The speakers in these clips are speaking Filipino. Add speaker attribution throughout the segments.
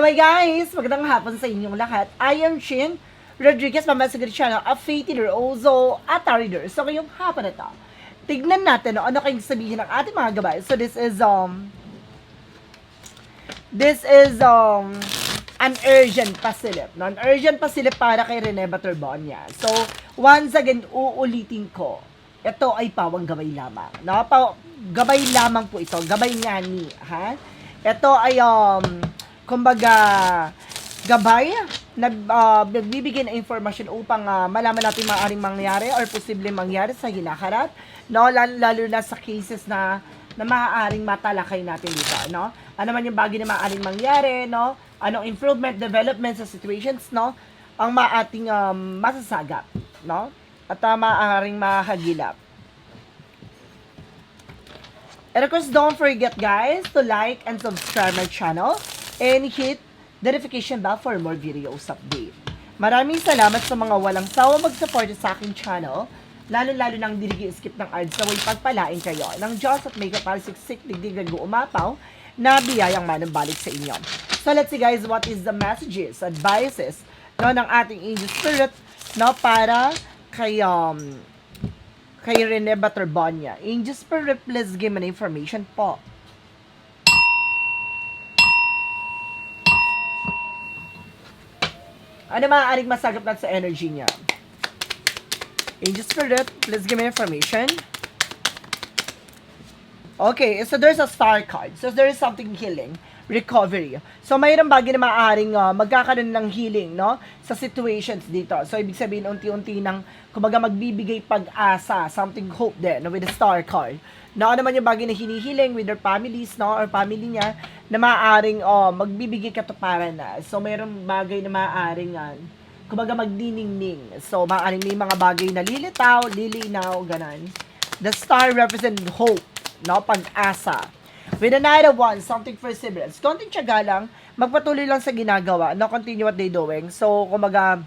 Speaker 1: Hello guys! Magandang hapon sa inyong lahat. I am Shin Rodriguez, mamasagot channel, a faith leader, also a reader. So ngayong hapon na ito, tignan natin ano kayong sabihin ng ating mga gabay. So this is an urgent pasilip. No? An urgent pasilip para kay Rene Baturbonia. So once again, uulitin ko, ito ay pawang gabay lamang. No? Gabay lamang po ito. Gabay nga ni. Ha? Ito ay kumbaga, gabay na nagbibigay ng informasyon upang malaman natin maaaring mangyari or posibleng mangyari sa hinaharap, no? Lalo na sa cases na maaaring matalakay natin dito, no? Ano man yung bagay na maaaring mangyari, no? Anong improvement, development sa situations, no? Ang maating masasagap, no? At maaaring mahagilap. And of course, don't forget guys to like and subscribe my channel and hit the notification bell for more videos update. Maraming salamat sa mga walang sawa mag-support sa aking channel, lalo-lalo nang skip ng ads na way pagpalain kayo ng Diyos at may kapalisiksik digdig nag-uumapaw na biyayang manumbalik sa inyo. So let's see guys, what is the messages, advices, no, ng ating angel spirit, no, para kay Rene Baturbonia. Angel spirit, please give me information po. Ano maaaring masagap natin sa energy niya? Angel Spirit, please give me information. Okay, so there's a star card. So there is something healing, recovery. So mayroong bagay na maaaring magkakaroon ng healing, no? Sa situations dito. So ibig sabihin, unti-unti nang kumbaga magbibigay pag-asa, something hope din, no? With the star card. Na ano naman yung bagay na hinihiling with their families, no? Or family niya, na maaaring magbibigay katuparan na. So mayroong bagay na maaaring kumbaga magdiningning. So maaaring may mga bagay na lilitaw, lilinaw, ganan. The star represents hope, no? Pag-asa. With the Knight of Wands, something perseverance. Konting tiyaga lang, magpatuloy lang sa ginagawa, no? Continue what they doing. So kumbaga,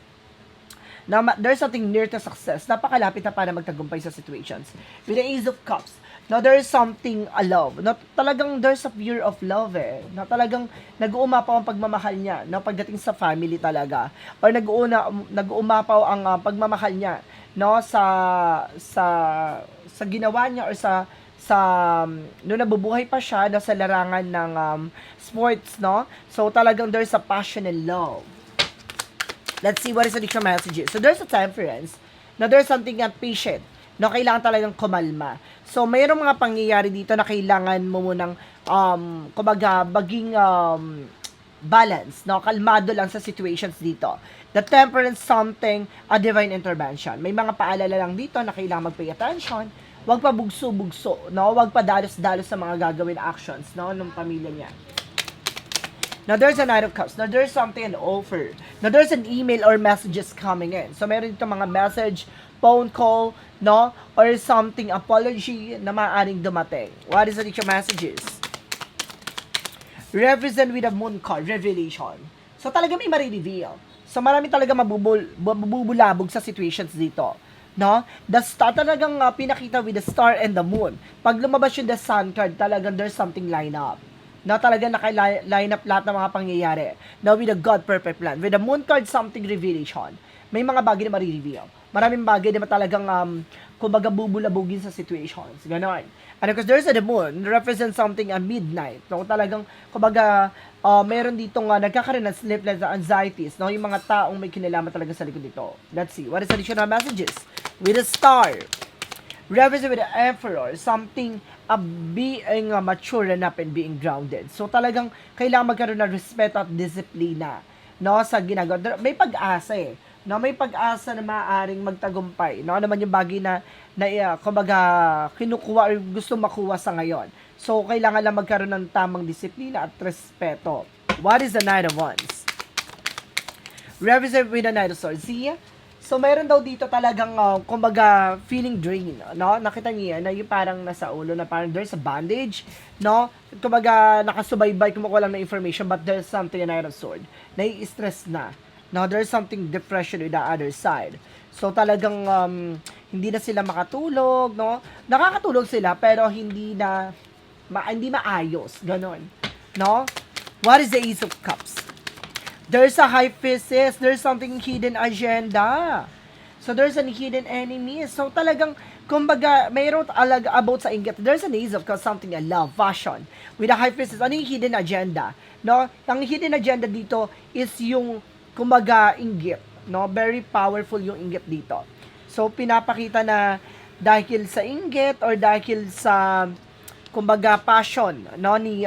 Speaker 1: there's something near to success. Napakalapit na para magtagumpay sa situations. With the Ace of Cups, no, there is something love. No, talagang there's a fear of love eh. No, talagang nag-uumapaw ang pagmamahal niya, no, pagdating sa family talaga. Or nag-uumapaw ang pagmamahal niya, no, sa ginawa niya or sa no, nabubuhay pa siya na sa larangan ng sports, no. So talagang there's a passion and love. Let's see what is the extra messages. So there's a temperance. Now there's something patient. No, kailangan talagang kumalma. So, mayroong mga pangyayari dito na kailangan mo munang, kumbaga, maging balance, no? Kalmado lang sa situations dito. The temperance, something, a divine intervention. May mga paalala lang dito na kailangan mag-pay attention. Huwag pa bugso-bugso, no? Huwag pa dalos-dalos sa mga gagawin actions, no? Ng pamilya niya. Now, there's a Knight of Cups. Now, there's something an offer. Now, there's an email or messages coming in. So, meron dito mga message, phone call, no? Or something, apology na maaaring dumating. What is the extra messages? Represent with a moon card, revelation. So, talaga may marireveal. So, marami talaga mabubulabog sa situations dito. No? The star, talagang pinakita with the star and the moon. Pag lumabas yung the sun card, talagang there's something line up. Na talaga naka-line up lahat ng mga pangyayari. Now, with the God perfect plan. With the moon card, something revelation. May mga bagay na marireveal. Maraming bagay na talagang, kumbaga, bubulabugin sa situations. Ganon. And because there's the moon, represents something midnight. No? Talagang, kumbaga, meron ditong nagkakaroon ng sleepless anxieties. No? Yung mga taong may kinalaman talaga sa likod dito. Let's see. What is the additional messages? With a star. Represent with the emperor. Something being mature enough and being grounded. So talagang kailangan magkaroon ng respeto at disiplina, no, sa ginagawa. May pag-asa eh. No, may pag-asa na maaaring magtagumpay. No, naman yung bagay na kumbaga kinukuha or gusto makuha sa ngayon. So kailangan lang magkaroon ng tamang disiplina at respeto. What is the Knight of Wands? Represent with the Knight of Swords. See? So, mayroon daw dito talagang, kumbaga, feeling drain, no? Nakita niya na yung parang nasa ulo, na parang there's a bandage, no? Kumbaga, nakasubaybay, kumukuha lang ng information, but there's something in Knight of Sword. Nai-stress na. No, there's something depression with the other side. So, talagang, hindi na sila makatulog, no? Nakakatulog sila, pero hindi maayos, ganon. No? What is the Ace of Cups? There's a hyphesis. There's something hidden agenda. So, there's an hidden enemy. So, talagang, kumbaga, mayroon talaga about sa inggit. There's an ace of something a love, passion. With a hyphesis, ano yung hidden agenda? No? Ang hidden agenda dito is yung, kumbaga, inggit. No? Very powerful yung inggit dito. So, pinapakita na dahil sa inggit or dahil sa, kumbaga, passion, no? Ni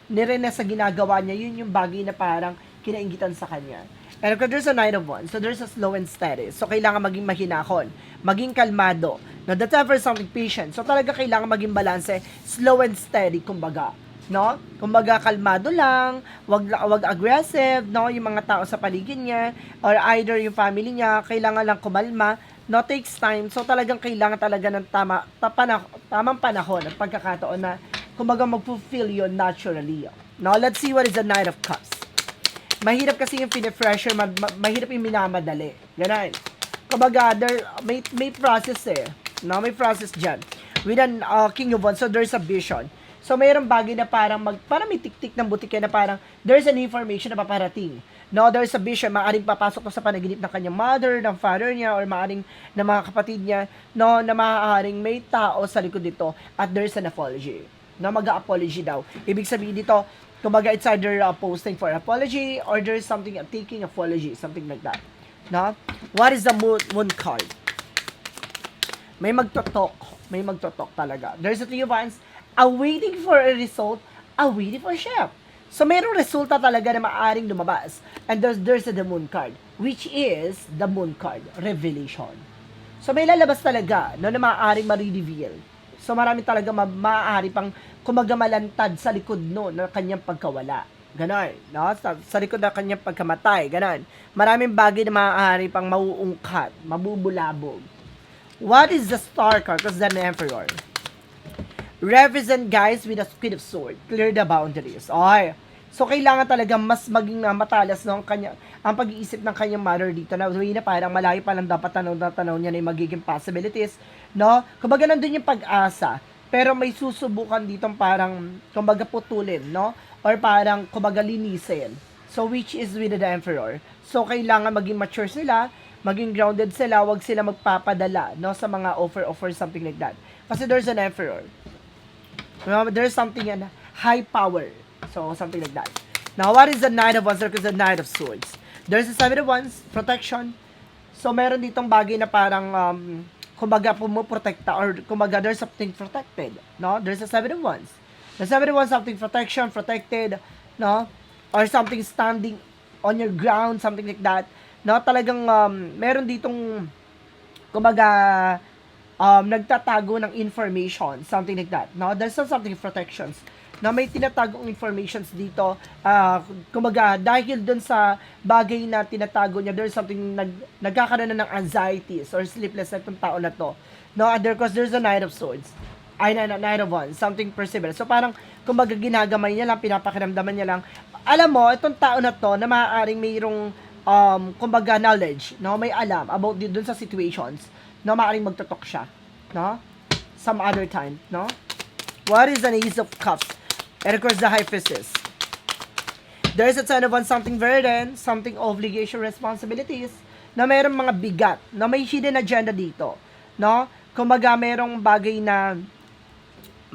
Speaker 1: Rene sa ginagawa niya, yun yung bagay na parang kinaingitan sa kanya. And because there's a Knight of Wands, so there's a slow and steady. So, kailangan maging mahinahon, maging kalmado. No, that's ever something patient. So, talaga kailangan maging balanse, slow and steady, kumbaga. No? Kumbaga, kalmado lang, wag aggressive, no? Yung mga tao sa paligid niya, or either yung family niya, kailangan lang kumalma. No, takes time. So, talagang kailangan talaga ng tamang panahon at pagkakataon na, kumbaga, mag-fulfill yun naturally. Now, let's see what is the Knight of Cups. Mahirap kasi yung pinipressure, mahirap yung minamadali. Ganun. Kumbaga, may process eh. No, may process dyan. With an King of Wands, so there's a vision. So, mayroong bagay na parang may tik-tik ng butik na parang there's an information na paparating. No, there's a vision. Maaring papasok to sa panaginip ng kanyang mother, ng father niya, or maaring ng mga kapatid niya. No, na maaaring may tao sa likod dito at there's an apology. No, mag-apology daw. Ibig sabihin dito, kumbaga, it's either posting for apology or there's something, taking apology, something like that. No? What is the moon card? May magtotok talaga. There's a Three of Wands, awaiting for a result, awaiting for a shift. So, mayroong resulta talaga na maaring lumabas. And there's the moon card, which is the moon card, revelation. So, may lalabas talaga no, na maaaring ma-reveal. So, marami talaga maaari pang kumagalantad sa likod no ng kanyang pagkawala. Ganon, no? Sa likod ng kanyang pagkamatay, ganon. Maraming bagay na maaari pang mauungkat, mabubulabog. What is the Star card? Because the Emperor. Represent guys with a Queen of Swords. Clear the boundaries. Okay. So, kailangan talaga mas maging matalas no, ang pag-iisip ng kanyang mother dito na way na parang malayo pa lang dapat tanaw niya na yung magiging possibilities. No? Kumbaga nandun yung pag-asa. Pero may susubukan ditong parang, kumbaga putulin, no? Or parang, kumbaga linisin. So, which is with the Emperor. So, kailangan maging mature sila, maging grounded sila, wag sila magpapadala, no? Sa mga offer, something like that. Kasi there's an Emperor. There's something in high power. So, something like that. Now, what is the Knight of Wands? Because the Knight of Swords. There's the Seven of Wands, protection. So, meron ditong bagay na parang, kumbaga pumuprotekta or kumbaga there's something protected, no? There's a Seven of Wands. The Seven of Wands, something protection, protected, no? Or something standing on your ground, something like that. No? Talagang meron ditong kumbaga nagtatago ng information, something like that. No? There's something protections. Na may tinatagong informations dito, kumbaga, dahil dun sa bagay na tinatago niya, there's something, nagkakaroon na ng anxieties or sleepless na itong tao na to. No, because there's a Knight of Swords. Knight of Wands, something perseverance. So, parang, kumbaga, ginagamay niya lang, pinapakiramdaman niya lang. Alam mo, itong tao na to, na maaaring mayroong, kumbaga, knowledge, no, may alam about dun sa situations, no, maaaring magtotok siya, no, some other time, no. What is an Ace of Cups? And of course, the Hyphasis. There is a Ten of Wands, something burden, something obligation, responsibilities, na mayroong mga bigat, na may hidden agenda dito, no? Kumaga, mayroong bagay na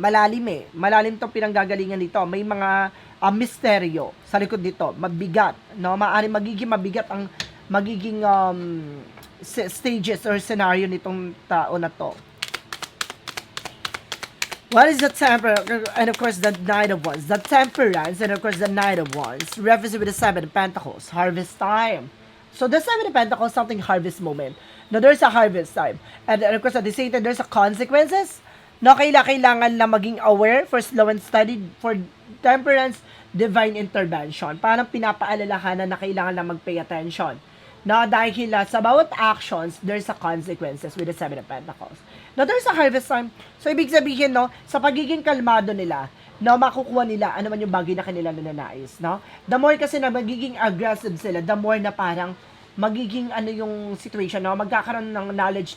Speaker 1: malalim eh. Malalim tong pinanggagalingan dito. May mga misteryo sa likod dito. Mabigat, no? Maaaring magiging mabigat ang magiging stages or scenario nitong tao na to. What is the Temperance? And of course, the Knight of Wands. The Temperance, and of course, the Knight of Wands. Reference with the Seven of Pentacles. Harvest time. So, the Seven of Pentacles, something harvest moment. Now, there's a harvest time. And of course, at the same time, there's a consequences. No, kailangan na maging aware for slow and steady. For Temperance, divine intervention. Parang pinapaalalahanan na kailangan na mag-pay attention. No, dahil sa bawat actions, there's a consequences with the Seven of Pentacles. Now, there's a harvest time. So, ibig sabihin, no, sa pagiging kalmado nila, no, makukuha nila ano man yung bagay na kanila nananais, no? The more kasi na magiging aggressive sila, the more na parang magiging ano yung situation, no? Magkakaroon ng knowledge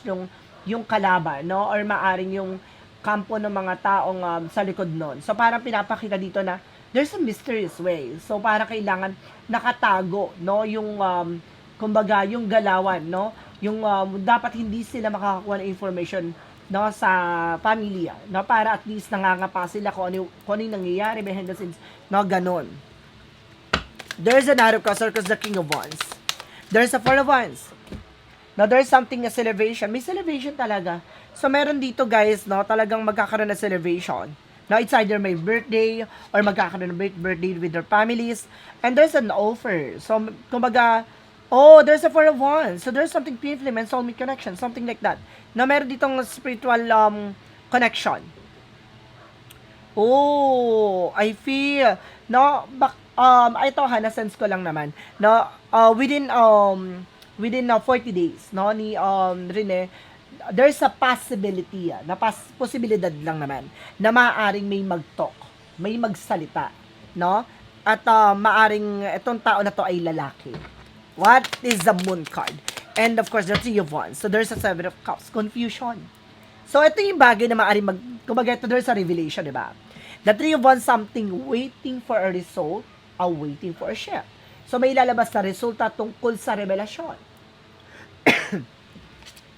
Speaker 1: yung kalaban, no? Or maaring yung kampo ng mga taong sa likod nun. So, parang pinapakita dito na there's a mysterious way. So, para kailangan nakatago, no? Yung, kumbaga, yung galawan, no? Yung, dapat hindi sila makakakuha ng information, no? Sa pamilya, no? Para at least nangangapa sila kung ano yung nangyayari behind the scenes, no? Ganon. There's another cause, because the King of Wands. There's a Four of Wands. Now, there's something na celebration. May celebration talaga. So, meron dito, guys, no? Talagang magkakaroon na celebration. Now, it's either may birthday or magkakaroon ng birthday with their families. And there's an offer. So, kumbaga, oh, there's a Four of Wands. So, there's something twin flame and soulmate connection. Something like that. Na meron ditong spiritual connection. Oh, I feel, no, ito ha, na-sense ko lang naman, no, within 40 days, no, ni Rene, there's a possibility, na posibilidad lang naman, na maaaring may mag-talk, may magsalita, no, at maaaring itong tao na to ay lalaki. What is the Moon card? And of course, the Three of Wands. So, there's a Seven of Cups. Confusion. So, ito yung bagay na maaaring kumbaga, ito there's a revelation, di ba? The Three of Wands, something waiting for a result, waiting for a shift. So, may lalabas na resulta tungkol sa revelasyon.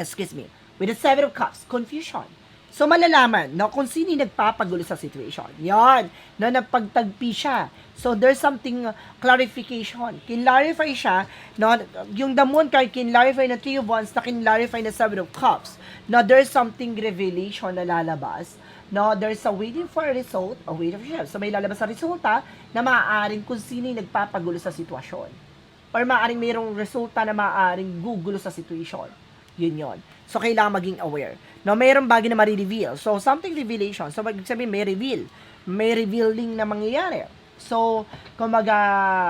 Speaker 1: Excuse me. With the Seven of Cups, confusion. So, malalaman, no, kung sino yung nagpapagulo sa situation. Yan, na napagtagpi siya. So, there's something clarification. Kinlarify siya, no, yung the Moon card, kinlarify na Three of Wands, na kinlarify na Seven of Cups. Now, there's something revelation na lalabas. No, there's a waiting for a result, a waiting for a shift. So, may lalabas sa resulta na maaaring kung sino yung nagpapagulo sa sitwasyon. Or maaaring mayroong resulta na maaaring gugulo sa situation. Yun yun. So, kailangan maging aware. No, mayroong bagay na ma-reveal. So, something revelation. So, sabihin, may reveal. May revealing na mangyayari. So, kumbaga,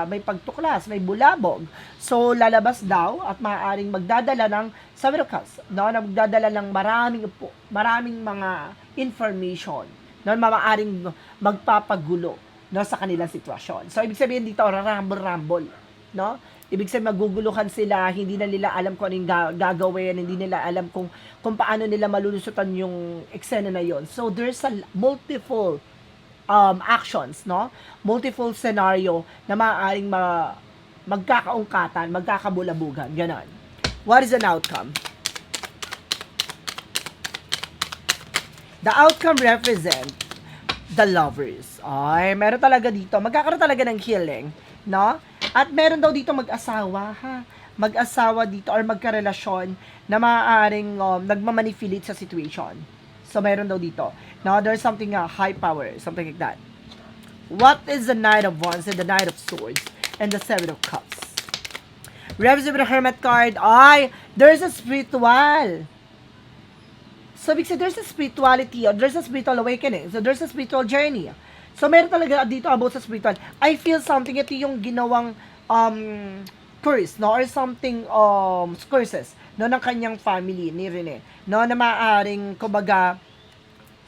Speaker 1: may pagtuklas, may bulabog. So, lalabas daw at maaaring magdadala ng Seven of Cups, no, na magdadala ng maraming mga information, no, maaaring magpapagulo, no, sa kanilang sitwasyon. So, ibig sabihin dito, ramble-ramble, no? Ibig sabihin, maguguluhan sila, hindi na nila alam kung anong gagawin, hindi nila alam kung paano nila malulusutan yung eksena na yon. So, there's a multiple actions, no? Multiple scenario na maaaring magkakaungkatan, magkakabulabugan, ganon. What is an outcome? The outcome represent the lovers. Ay, meron talaga dito. Magkakaroon talaga ng healing, no? At meron daw dito mag-asawa, ha? Mag-asawa dito or magkarelasyon na maaaring nagmamanipulate sa situation. So, meron daw dito. Now, there's something high power, something like that. What is the Knight of Wands and the Knight of Swords and the Seven of Cups? Represent with the Hermit card. Ay, there's a spiritual. So, because there's a spirituality or there's a spiritual awakening. So, there's a spiritual journey. So, meron talaga dito about sa spiritual. I feel something, ito yung ginawang curse, no? Or something, curses, no? Ng kanyang family ni Rene. No? Na maaaring, kumbaga,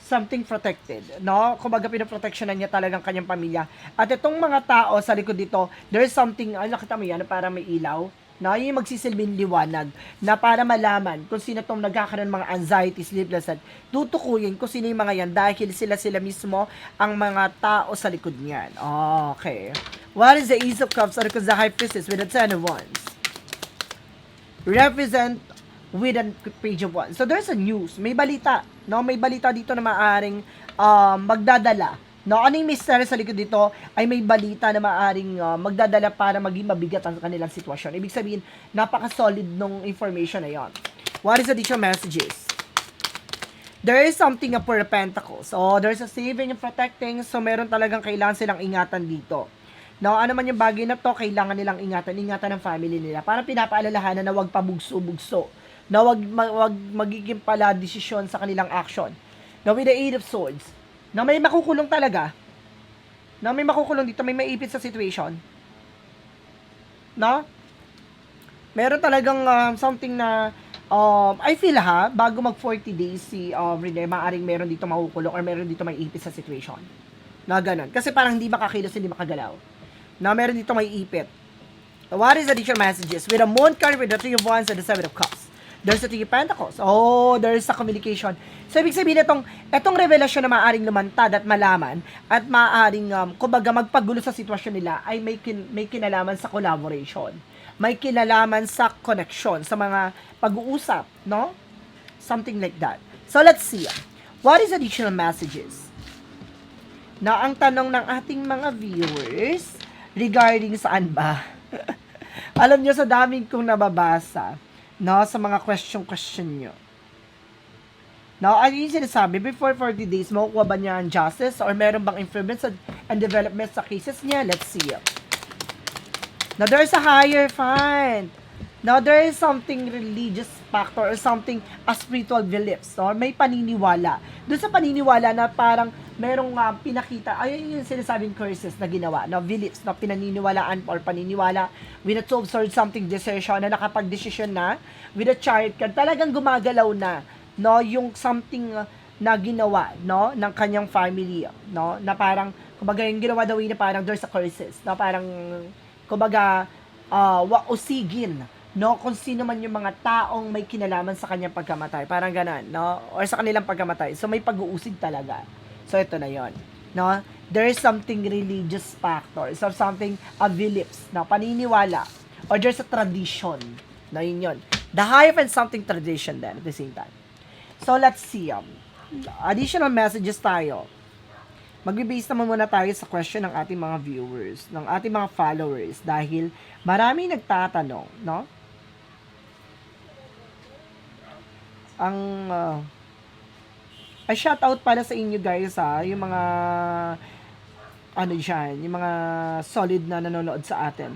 Speaker 1: something protected, no? Kumbaga, pinoproteksyonan niya talagang kanyang pamilya. At itong mga tao sa likod dito, there's something, nakita mo yan, na parang may ilaw, no? Yung magsisilbing liwanag, na para malaman kung sino itong nagkakaroon ng mga anxiety, sleeplessness, tutukuyin kung sino yung mga yan, dahil sila mismo ang mga tao sa likod niyan. Okay. What is the Ace of Cups? Or because the High Priestess with the Ten of Wands? Represent with a Page of Wands. So, there's a news. May balita. No? May balita dito na maaaring magdadala. No? Ano yung mystery sa likod dito ay may balita na maaaring magdadala para maging mabigat ang kanilang sitwasyon. Ibig sabihin, napaka-solid nung information na yon. What is the additional messages? There is something for the Pentacles. So, there's a saving and protecting. So, meron talagang kailangan silang ingatan dito. No, ano man yung bagay na to, kailangan nilang ingatan ng family nila. Para pinapaalalahanan na wag pabugso-bugso. Na wag magiging pala desisyon sa kanilang action. Now, with the Eight of Swords, na may makukulong talaga. Na may makukulong dito, may maipit sa situation. No? Meron talagang something na I feel bago mag 40 days si Rene, maaring meron dito makukulong or meron dito may ipit sa situation. Na ganun. Kasi parang hindi makakilos, hindi makagalaw. Na meron dito may ipit. What is the additional messages? With the Moon card, with the Three of Wands, and the Seven of Cups. There's a Three of Pentacles. Oh, there's a communication. So, ibig sabihin itong revelasyon na maaaring lumantad at malaman at maaaring, kumbaga, magpagulo sa sitwasyon nila ay may kinalaman sa collaboration. May kinalaman sa connection, sa mga pag-uusap, no? Something like that. So, let's see. What is additional messages? Na ang tanong ng ating mga viewers regarding saan ba? Alam nyo, sa daming kong nababasa, no, sa mga question nyo. Now, ano yung sinasabi? Before 40 days, makukuha ba niya ang justice? Or meron bang improvements and developments sa cases niya? Let's see. Now, there's a higher fund. Now, there is something religious factor or something spiritual beliefs. No? May paniniwala. Doon sa paniniwala na parang merong pinakita, ayun yung sinasabing curses na ginawa, no? Beliefs na pinaniniwalaan or paniniwala with a 12 sword something decision na nakapag-desisyon na with a chariot card, talagang gumagalaw na, no? Yung something na ginawa, no? Ng kanyang family, no? Na parang, kumbaga yung ginawa daw na parang there's a curses, na parang, kumbaga, usigin, no? Kung sino man yung mga taong may kinalaman sa kanyang pagkamatay, parang ganan, no? Or sa kanilang pagkamatay. So, may pag-uusig talaga. So, ito na yon, no? There is something religious factor. So, something beliefs, no? Paniniwala. Or there's a tradition. No, yun. The hive and something tradition then at the same time. So, let's see. Additional messages tayo. Magbe-base naman muna tayo sa question ng ating mga viewers, ng ating mga followers, dahil marami nagtatanong, no? Ang ay shout out pala sa inyo guys yung mga ano diyan, yung mga solid na nanonood sa atin.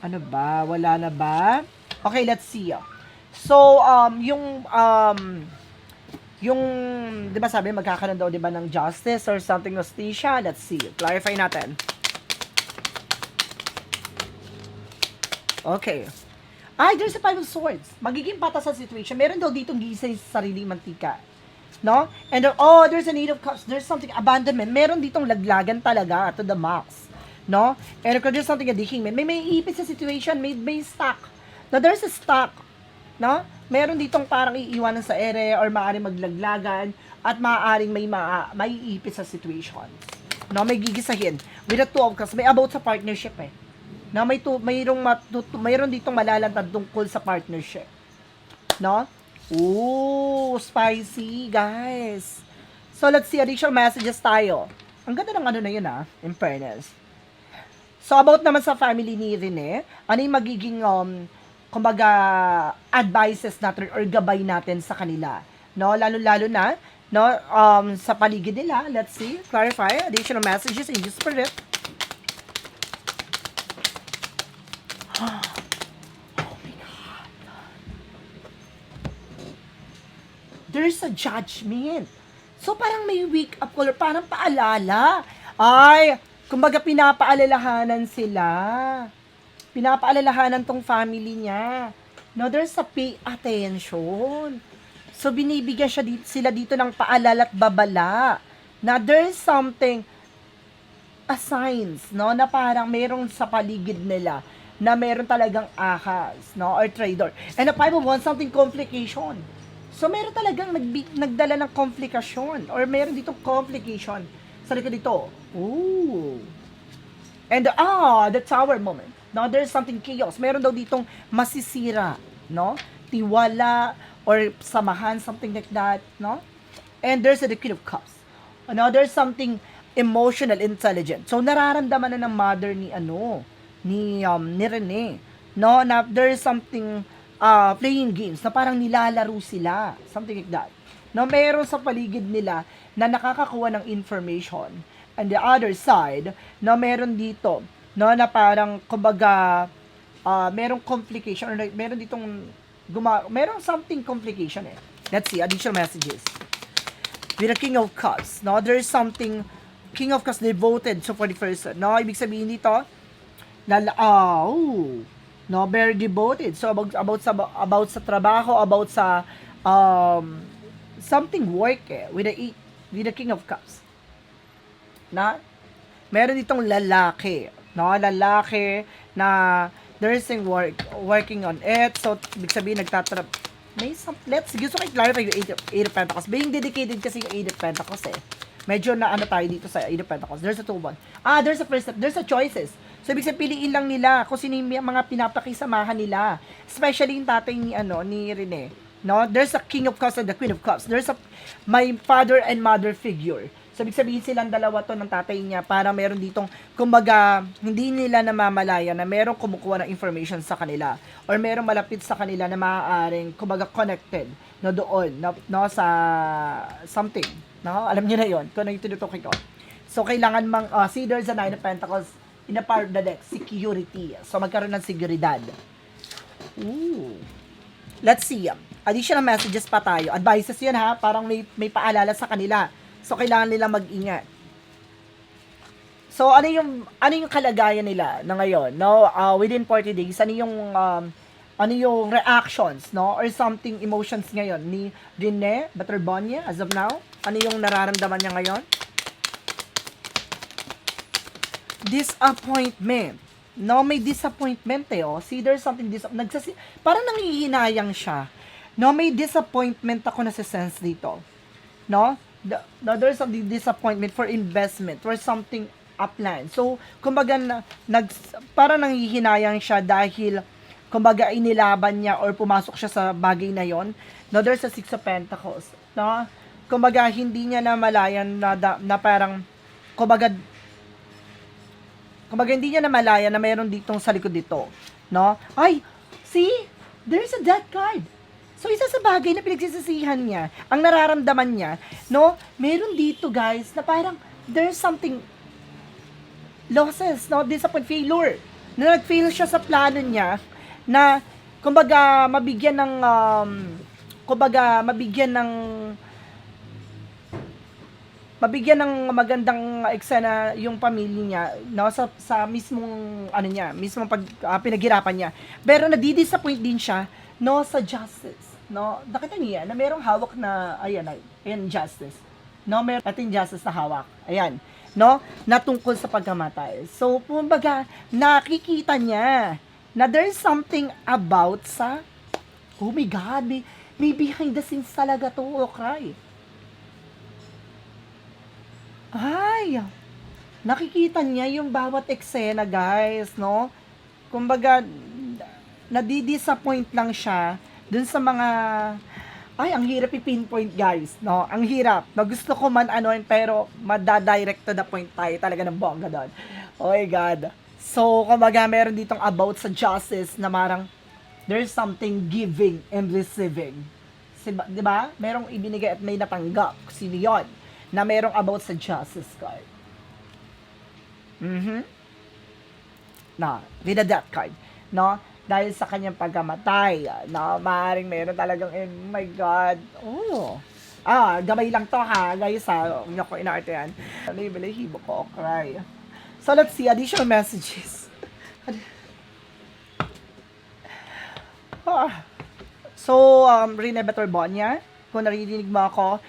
Speaker 1: Ano ba? Wala na ba? Okay, let's see. So, yung 'di ba sabi magkakaroon daw 'di ba ng justice or something justicia? Let's see. Clarify natin. Okay. Ay, there's a Five of Swords. Magiging patas sa situation. Meron daw ditong gising sa sariling mantika. No? And there's a Eight of Cups. There's something abandonment. Meron ditong laglagan talaga to the max. No? And there's something addicting. May ipit sa situation. May stuck. Now, there's a stuck. No? Meron ditong parang iiwanan sa ere or maaaring maglaglagan at maaaring may ipit sa situation. No? May gigisahin. With the Two of Cups. May about sa partnership eh. Na mayroon ditong malalantad tungkol sa partnership. No? Ooh, spicy, guys. So, let's see, additional messages tayo. Ang ganda ng ano na yun, in fairness. So, about naman sa family ni Rene, ano yung magiging, kumbaga, advices natin or gabay natin sa kanila. No? Lalo-lalo na, no, sa paligid nila. Let's see, clarify, additional messages in this spirit. Oh my God. There's a judgment. So, parang may wake up call, parang paalala. Ay, kumbaga pinapaalalahanan sila. Pinapaalalahanan tong family niya. No, there's a pay attention. So, binibigyan sila dito ng paalala at babala. Na there's something, a signs, no, na parang merong sa paligid nila na meron talagang ahas, no, or traitor. And the Five of Wands, something complication. So, meron talagang nagdala ng komplikasyon or meron ditong complication sa likod dito. Ooh. And the Tower moment. No, there's something chaos. Meron daw ditong masisira, no? Tiwala or samahan, something like that, no? And there's the Queen of Cups. No, there's something emotional intelligent. So, nararamdaman na ng mother ni ni Rene, no, na there's something playing games na parang nilalaro sila, something like that. No, meron sa paligid nila na nakakakuha ng information. And the other side, no, meron dito, no, na parang kumbaga merong complication or meron ditong merong something complication eh. Let's see, additional messages. With the King of Cups, no, there's something King of Cups devoted so for the person, no, ibig sabihin dito no, very devoted. So about sa trabaho, about sa something work with the King of Cups. Na meron ditong lalaki, no, lalaki na there's a working on it. So, ibig sabihin, may some, gusto ko i-clarify yung Eight of Pentacles. Being dedicated kasi yung Eight of Pentacles eh. Medyo na ano tayo dito sa Eight of Pentacles. There's a two one. There's a first step. There's a choices. So, ibig sabihin, piliin lang nila kung sino yung mga pinapakisamahan nila. Especially yung tatay ni Rene. No? There's a King of Cups and the Queen of Cups. There's my father and mother figure. So, ibig sabihin silang dalawa to ng tatay niya para meron ditong, kumbaga, hindi nila namamalaya na meron kumukuha ng information sa kanila or meron malapit sa kanila na maaaring, kumbaga, connected no, doon, no, sa something. No? Alam niyo na yon kung ano yung tinutukoy ko. So, kailangan see, there's a Nine of Pentacles in a part of the deck, security. So, magkaroon ng seguridad. Ooh. Let's see. Additional messages pa tayo. Advices yun ha, parang may paalala sa kanila. So, kailangan nila mag-ingat. So, ano yung kalagayan nila na ngayon, no? Within 40 days, ano yung reactions, no? Or something, emotions ngayon ni Rene Baterbonia as of now? Ano yung nararamdaman niya ngayon? Disappointment. No, may disappointment eh, oh. See, there's something, parang nangihinayang siya. No, may disappointment ako na sense dito. No? There's some disappointment for investment, for something upland. So, kumbaga, parang nangihinayang siya dahil, kumbaga, inilaban niya or pumasok siya sa bagay na yon. No, there's a Six of Pentacles. No? Kumbaga, hindi niya na malayan na parang, kumbaga, hindi niya na malaya na mayroon ditong sa likod dito. No? Ay, see? There's a death card. So, isa sa bagay na pinagsisisihan niya, ang nararamdaman niya, no, meron dito, guys, na parang, there's something, losses, no, disappointment, failure, na nag-fail siya sa plano niya, na, kumbaga, mabigyan ng magandang eksena yung pamilya niya, no, sa mismong, mismong pinaghirapan niya. Pero nadidisappoint din siya, no, sa justice. No, nakita niya na merong hawak na, ayan, justice. No, meron natin justice na hawak. Ayan, no, na tungkol sa pagkamatay. So, kumbaga, nakikita niya na there's something about sa, oh my God, may behind the scenes talaga to, okay. Ay, nakikita niya yung bawat eksena, guys, no? Kumbaga, nadidisappoint lang siya dun sa mga, ang hirap i-pinpoint, guys, no? Ang hirap. No, gusto ko man pero madadirect to the point tayo talaga ng bongga doon. Oh my God. So, kumbaga, meron ditong about sa justice na marang there's something giving and receiving. Diba? Merong ibinigay at may natanggap. Sino yun? Na merong about sa justice card. Na, with a death card. No? Dahil sa kanyang pagkamatay, no, maaaring meron talagang, oh my God, gamay lang to ha, guys ha, huwag niyo ko inaarte yan. Hibo ko, cry. So, let's see, additional messages. So, Rene Baterbonia, kung naririnig mo ako,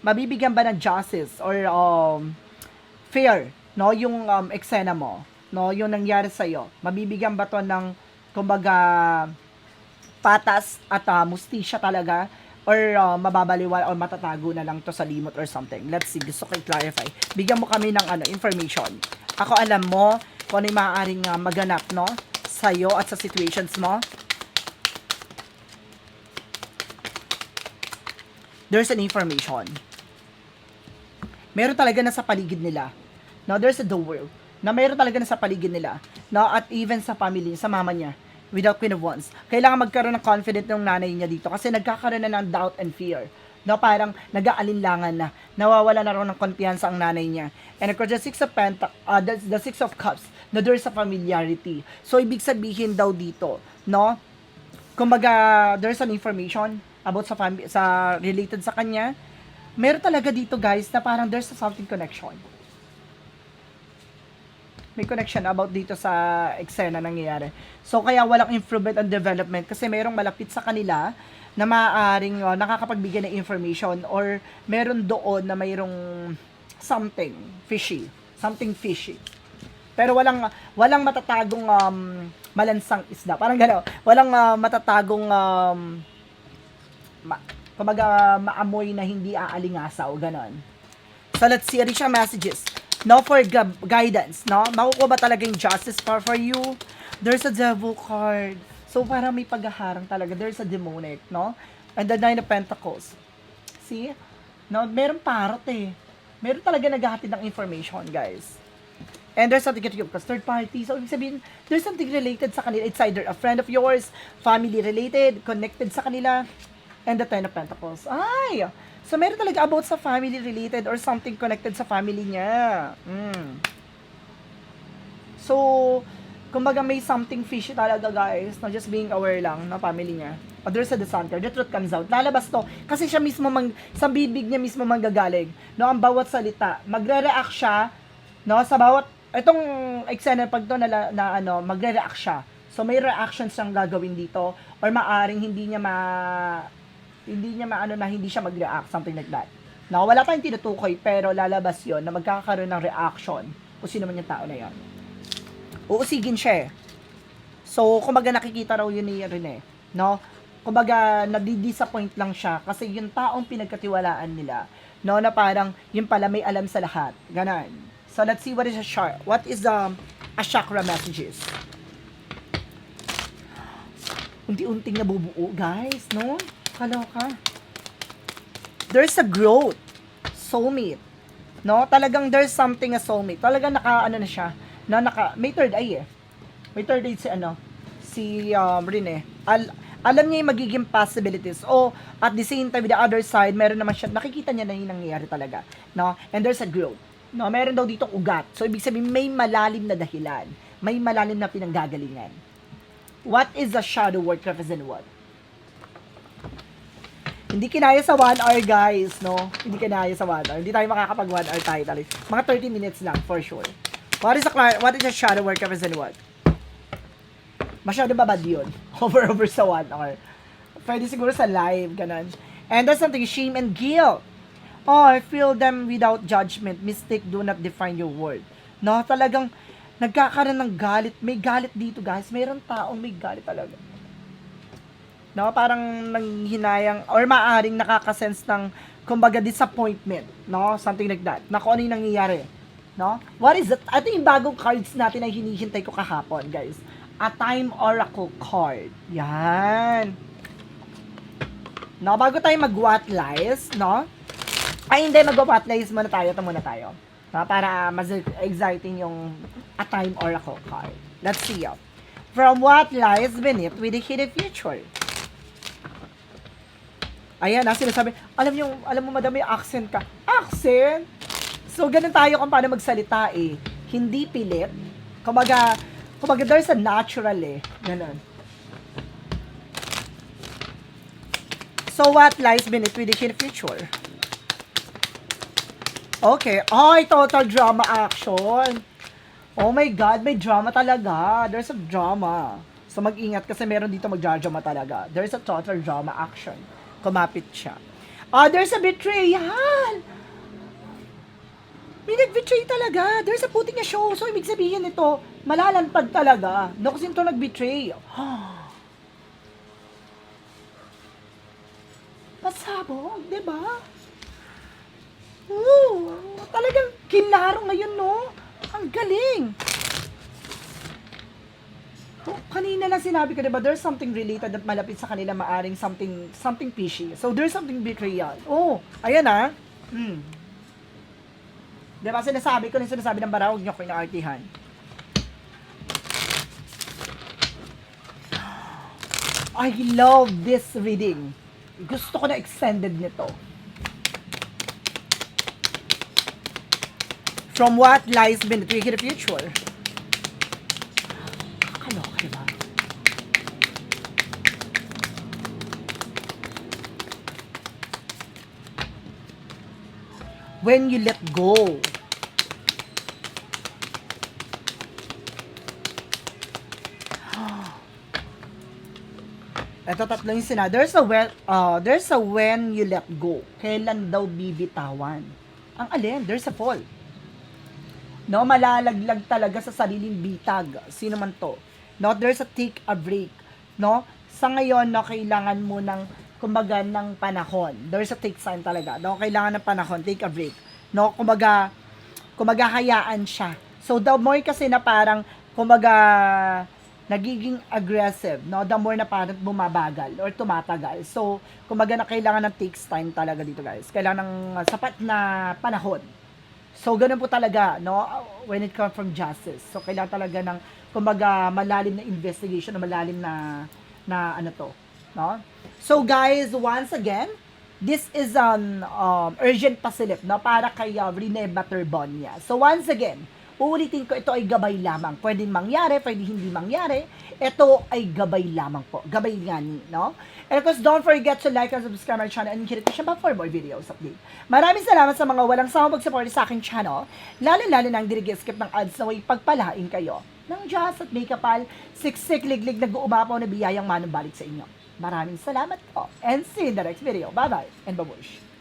Speaker 1: mabibigyan ba ng justice or fair, no, yung eksena mo? No, yung nangyari sa iyo, mabibigyan ba to ng, kumbaga, patas at mustisya talaga or mababaliwala or matatago na lang to sa limot or something? Let's see, gusto ko i-clarify. Bigyan mo kami ng information. Ako alam mo kung ano yung maaaring maganap, no, sa iyo at sa situations mo. There's an information. Meron talaga na sa paligid nila. No, there's a door na mayroon talaga na sa paligid nila, no, at even sa family, sa mama niya, without Queen of Wands. Kailangan magkaroon ng confidence ng nanay niya dito kasi nagkakaroon na ng doubt and fear. No, parang nag-aalinlangan na, nawawala na rin ng kumpiyansa ang nanay niya. And of course, the Six of Cups, na there's a familiarity. So, ibig sabihin daw dito, no, kumbaga, there's an information about sa related sa kanya. Meron talaga dito, guys, na parang there's a something connection. May connection about dito sa eksena nangyayari. So, kaya walang improvement and development kasi merong malapit sa kanila na maaaring nakakapagbigay ng information or meron doon na mayroong something fishy. Something fishy. Pero walang matatagong malansang isda. Parang gano'n. Walang matatagong kumbaga maamoy na hindi aalingasaw, gano'n. So let's see, additional messages. No, for guidance, no? Makukuha ba talaga yung justice for you? There's a devil card. So parang may paghaharang talaga. There's a demonic, no? And the Nine of Pentacles. See? No, meron parot eh. Meron talaga naghahatid ng information, guys. And there's something that you have third party. So, ibig sabihin, there's something related sa kanila. It's either a friend of yours, family related, connected sa kanila, and the Ten of Pentacles. Ay! So, meron talaga about sa family related or something connected sa family niya. So, kumbaga may something fishy talaga, guys. No, just being aware lang na family niya. But there's a the sun card. The truth comes out. Lalabas to. Kasi siya mismo, sa bibig niya mismo manggagaling. No, ang bawat salita. Magre-react siya, no, sa bawat, itong eksena pag to magre-react siya. So, may reactions siyang gagawin dito. Or maaring hindi niya hindi siya mag-react, something like that. Now, wala tayong tinutukoy, pero lalabas yon na magkakaroon ng reaction kung sino man yung tao na yon. Uusigin siya eh. So, kumbaga nakikita raw yun ni Rene, no? Kumbaga, nadi-disappoint lang siya kasi yung taong pinagkatiwalaan nila, no, na parang yun pala may alam sa lahat. Ganon. So, let's see what is a chakra messages. Unti-unting nabubuo, guys, no? Kaloka. There's a growth. Soulmate. No? Talagang there's something a soulmate. Talagang na siya. May third eye eh. May third eye si Rene. Alam niya yung magiging possibilities. O, at the same time, with the other side, meron naman siya, nakikita niya na yung nangyayari talaga. No? And there's a growth. No? Meron daw dito ugat. So, ibig sabihin, may malalim na dahilan. May malalim na pinanggagalingan. What is a shadow work represent what? Hindi kinaya sa 1 hour, guys, no? Hindi kinaya sa 1 hour. Hindi tayo makakapag 1 hour title. Mga 30 minutes lang, for sure. What is a shadow work represent what? Masyado babad yun. Over sa 1 hour. Pwede siguro sa live, ganun. And there's something, shame and guilt. Oh, I feel them without judgment. Mistake do not define your word. No, talagang nagkakaroon ng galit. May galit dito, guys. Mayroon taong may galit talaga. No, parang nanghinayang or maaring nakakasense ng kumbaga disappointment, no? Something like that. Na kung ano yung nangyayari, no? What is it? Ito yung bagong cards natin na hinihintay ko kahapon, guys. A Time Oracle card. Yan. No, bago tayo mag-what lies, no? Ay, hindi, mag-what lies muna tayo. Ito muna tayo. No, para mas exciting yung A Time Oracle card. Let's see. From what lies beneath with the hidden future. Ayan, sinasabi, alam mo madam, may accent ka. Accent? So, ganun tayo kung paano magsalita eh. Hindi pilit. Kumbaga, there's a natural eh. Ganun. So, what lies beneath with the hidden future? Okay. Ay, total drama action. Oh my God, may drama talaga. There's a drama. So, mag-ingat kasi meron dito mag-drama talaga. There's a total drama action. Kumapit siya. There's a betrayal. May nag-betray talaga. There's a putting a show. So, ibig sabihin nito, malalantad talaga. No, kasi ito nag-betray. Pasabog, diba? Talagang kinaro ngayon, no? Ang galing. Kanina lang sinabi ko, diba, there's something related at malapit sa kanila, maaring something fishy. So, there's something betrayal. Oh, ayan ah. Diba, sinasabi ng bara, huwag niyo ko inaartihan. I love this reading. Gusto ko na extended nito. From what lies beneath the future. Kakaloka, diba? When you let go. Ito tatlo yung there's a when you let go. Kailan daw bibitawan? Ang alin? There's a fall. no, malalaglag talaga sa sariling bitag. Sino man to? No, there's a take a break, no? Sa ngayon, no, kailangan mo ng kumbaga ng panahon. There's a take time talaga. No, kailangan ng panahon, take a break. No, kumbaga hayaan siya. So the more kasi na parang kumbaga nagiging aggressive, no? The more na parang bumabagal or tumatagal. So, kumbaga na kailangan ng takes time talaga dito, guys. Kailangan ng sapat na panahon. So, ganun po talaga, no? When it comes from justice. So, kailangan talaga ng, kumbaga, malalim na investigation, malalim na ano to, no? So, guys, once again, this is an urgent pasilip, no? Para kay Rene Baterbonia. So, once again, uulitin ko, ito ay gabay lamang. Pwedeng mangyari, pwedeng hindi mangyari. Ito ay gabay lamang po. Gabay nga ni, no? And of course, don't forget to like and subscribe my channel and hit siya for more videos update. Maraming salamat sa mga walang sawang mag-support sa aking channel. Lalo-lalo nang dirigi-skip ng ads na way pagpalain kayo ng Diyos at may kapal, siksik, liglig, nag-uumapaw na biyayang manumbalik sa inyo. Maraming salamat po. And see you in the next video. Bye-bye and babush.